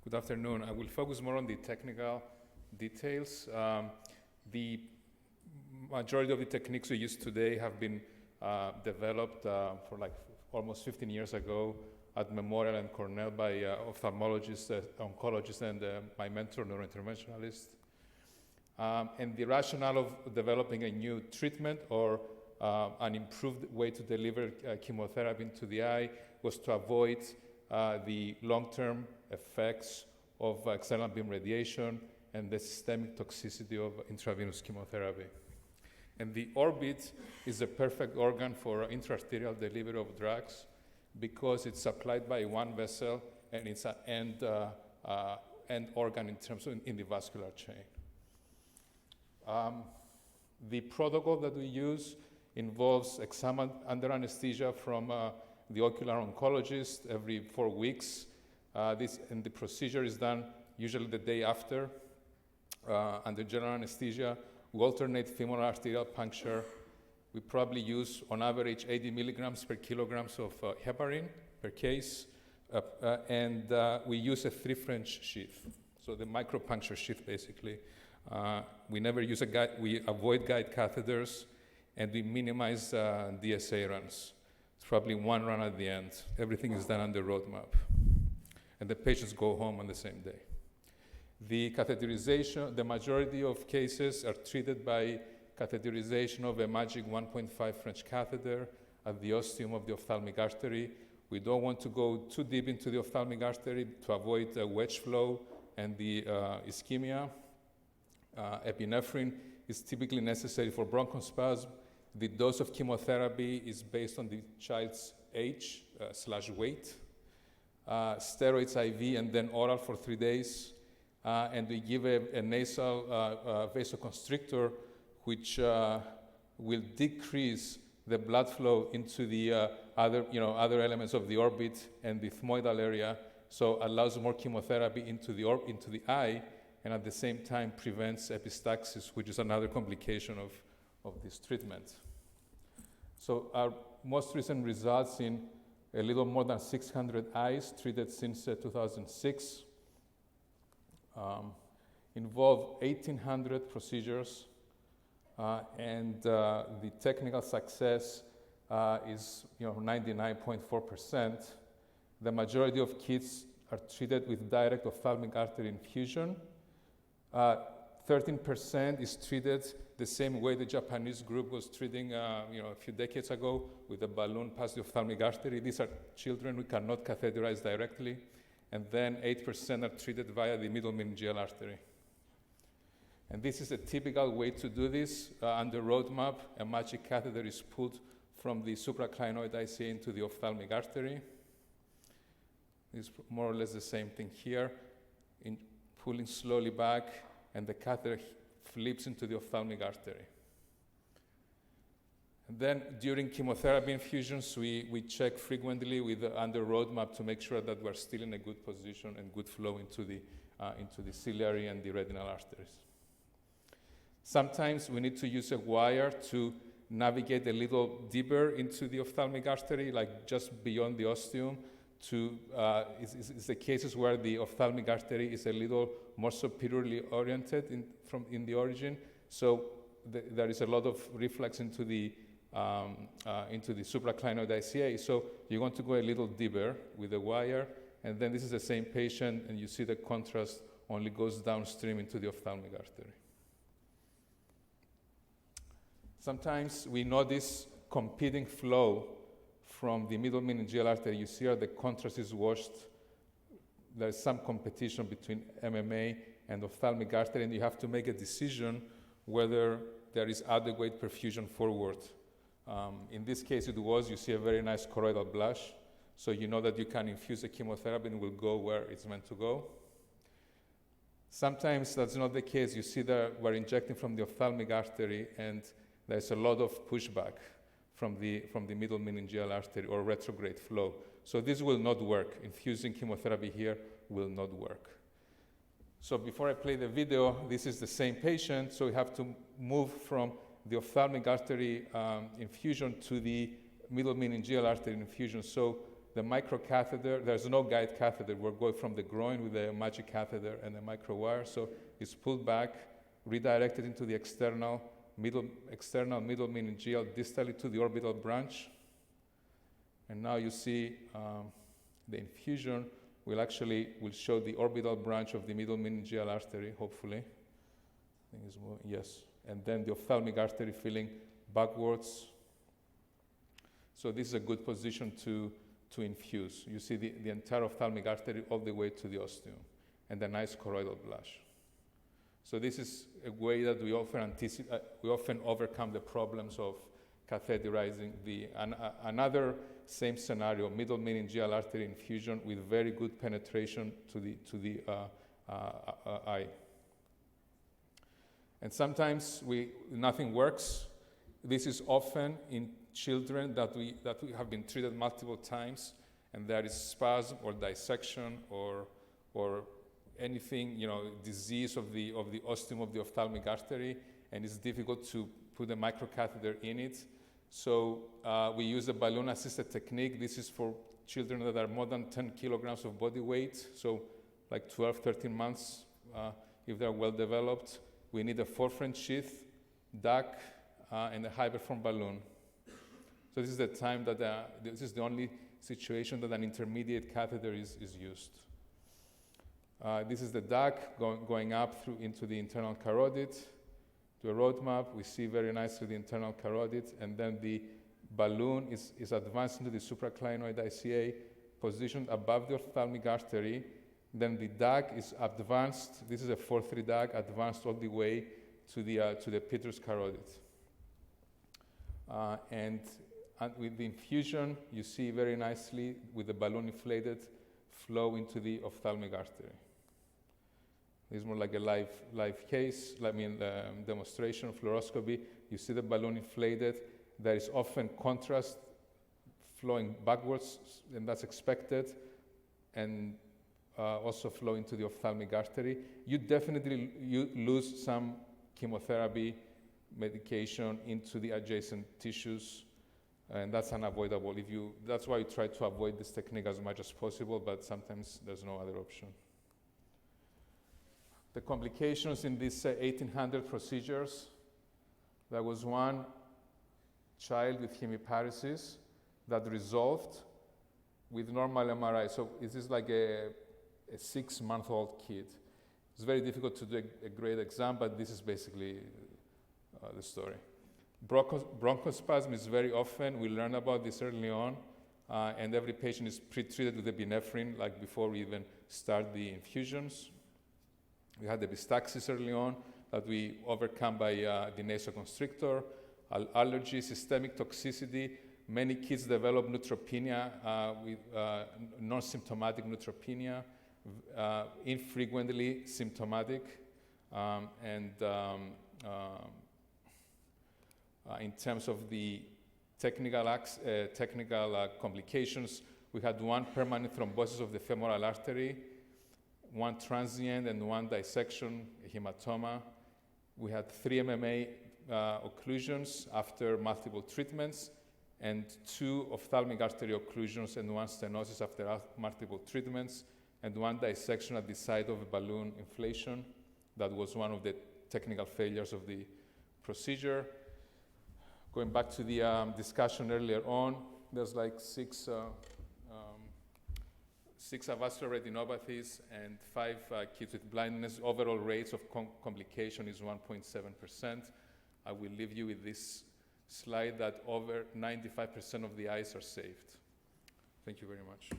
Good afternoon. I will focus more on the technical details. The majority of the techniques we use today have been developed for like almost 15 years ago at Memorial and Cornell by ophthalmologists, oncologists, and my mentor, neurointerventionalist. And the rationale of developing a new treatment or an improved way to deliver chemotherapy into the eye was to avoid the long-term effects of external beam radiation and the systemic toxicity of intravenous chemotherapy. And the orbit is a perfect organ for intra-arterial delivery of drugs because it's supplied by one vessel and it's an end organ in terms of in the vascular chain. The protocol that we use involves exam under anesthesia from the ocular oncologist every 4 weeks. And the procedure is done usually the day after under general anesthesia. We alternate femoral arterial puncture. We probably use, on average, 80 milligrams per kilograms of heparin per case. And we use a 3 French sheath, so the micropuncture sheath, basically. We never use a guide. We avoid guide catheters, and we minimize DSA runs. It's probably 1 run at the end. Everything is done on the roadmap. And the patients go home on the same day. The catheterization, the majority of cases are treated by catheterization of a magic 1.5 French catheter at the ostium of the ophthalmic artery. We don't want to go too deep into the ophthalmic artery to avoid wedge flow and the ischemia. Epinephrine is typically necessary for bronchospasm. The dose of chemotherapy is based on the child's age / weight. Steroids IV and then oral for 3 days. And we give a nasal vasoconstrictor, which will decrease the blood flow into the other elements of the orbit and the ethmoidal area, so allows more chemotherapy into the eye, and at the same time prevents epistaxis, which is another complication of this treatment. So our most recent results in a little more than 600 eyes treated since 2006 involve 1,800 procedures, and the technical success is 99.4%. The majority of kids are treated with direct ophthalmic artery infusion. 13% is treated the same way the Japanese group was treating a few decades ago with a balloon past the ophthalmic artery. These are children we cannot catheterize directly. And then 8% are treated via the middle meningeal artery. And this is a typical way to do this. On the roadmap, a magic catheter is pulled from the supraclinoid ICA into the ophthalmic artery. It's more or less the same thing here. In pulling slowly back, and the catheter flips into the ophthalmic artery. And then during chemotherapy infusions, we check frequently with under roadmap to make sure that we're still in a good position and good flow into the ciliary and the retinal arteries. Sometimes we need to use a wire to navigate a little deeper into the ophthalmic artery, like just beyond the ostium. It's the cases where the ophthalmic artery is a little more superiorly oriented in the origin, so there is a lot of reflex into the supraclinoid ICA. So you want to go a little deeper with the wire, and then this is the same patient, and you see the contrast only goes downstream into the ophthalmic artery. Sometimes we notice competing flow from the middle meningeal artery. You see how the contrast is washed. There's some competition between MMA and ophthalmic artery, and you have to make a decision whether there is adequate perfusion forward. In this case, you see a very nice choroidal blush, so you know that you can infuse the chemotherapy and it will go where it's meant to go. Sometimes that's not the case. You see that we're injecting from the ophthalmic artery, and there's a lot of pushback from the middle meningeal artery or retrograde flow. So this will not work. Infusing chemotherapy here will not work. So before I play the video, this is the same patient, so we have to move from the ophthalmic artery infusion to the middle meningeal artery infusion. So the microcatheter, there's no guide catheter. We're going from the groin with the magic catheter and the microwire. So it's pulled back, redirected into the external middle meningeal distally to the orbital branch. And now you see the infusion will show the orbital branch of the middle meningeal artery, hopefully. I think it's moving, yes. And then the ophthalmic artery filling backwards. So this is a good position to infuse. You see the entire ophthalmic artery all the way to the ostium, and a nice choroidal blush. So this is a way that we often overcome the problems of catheterizing. Another same scenario, middle meningeal artery infusion with very good penetration to the eye. And sometimes nothing works. This is often in children that we have been treated multiple times, and there is spasm or dissection or anything, disease of the ostium of the ophthalmic artery, and it's difficult to put a microcatheter in it. So we use a balloon-assisted technique. This is for children that are more than 10 kilograms of body weight, so like 12, 13 months if they're well developed. We need a 4-French sheath, duct, and a hyperform balloon. So this is the time that this is the only situation that an intermediate catheter is used. This is the duct going up into the internal carotid. To a roadmap, we see very nicely the internal carotid, and then the balloon is advanced into the supraclinoid ICA, positioned above the ophthalmic artery. Then the duct is advanced. This is a 4-3 duct, advanced all the way to the petrous carotid. And with the infusion, you see very nicely with the balloon inflated flow into the ophthalmic artery. This is more like a live case, demonstration, fluoroscopy. You see the balloon inflated. There is often contrast flowing backwards, and that's expected, and also flow into the ophthalmic artery. You definitely lose some chemotherapy medication into the adjacent tissues, and that's unavoidable. That's why you try to avoid this technique as much as possible, but sometimes there's no other option. The complications in these 1800 procedures, there was one child with hemiparesis that resolved with normal MRI. So this is like a 6-month-old kid. It's very difficult to do a great exam, but this is basically the story. Bronchospasm is very often, we learn about this early on, and every patient is pre-treated with epinephrine, like before we even start the infusions. We had epistaxis early on that we overcome by the nasoconstrictor, allergy, systemic toxicity. Many kids develop neutropenia with non-symptomatic neutropenia, infrequently symptomatic, and in terms of the technical complications, we had one permanent thrombosis of the femoral artery, one transient and one dissection, hematoma. We had 3 MMA occlusions after multiple treatments, and 2 ophthalmic artery occlusions and 1 stenosis after multiple treatments, and 1 dissection at the site of a balloon inflation. That was one of the technical failures of the procedure. Going back to the discussion earlier on, there's like 6 avascular retinopathies and 5 kids with blindness. Overall rates of complication is 1.7%. I will leave you with this slide that over 95% of the eyes are saved. Thank you very much.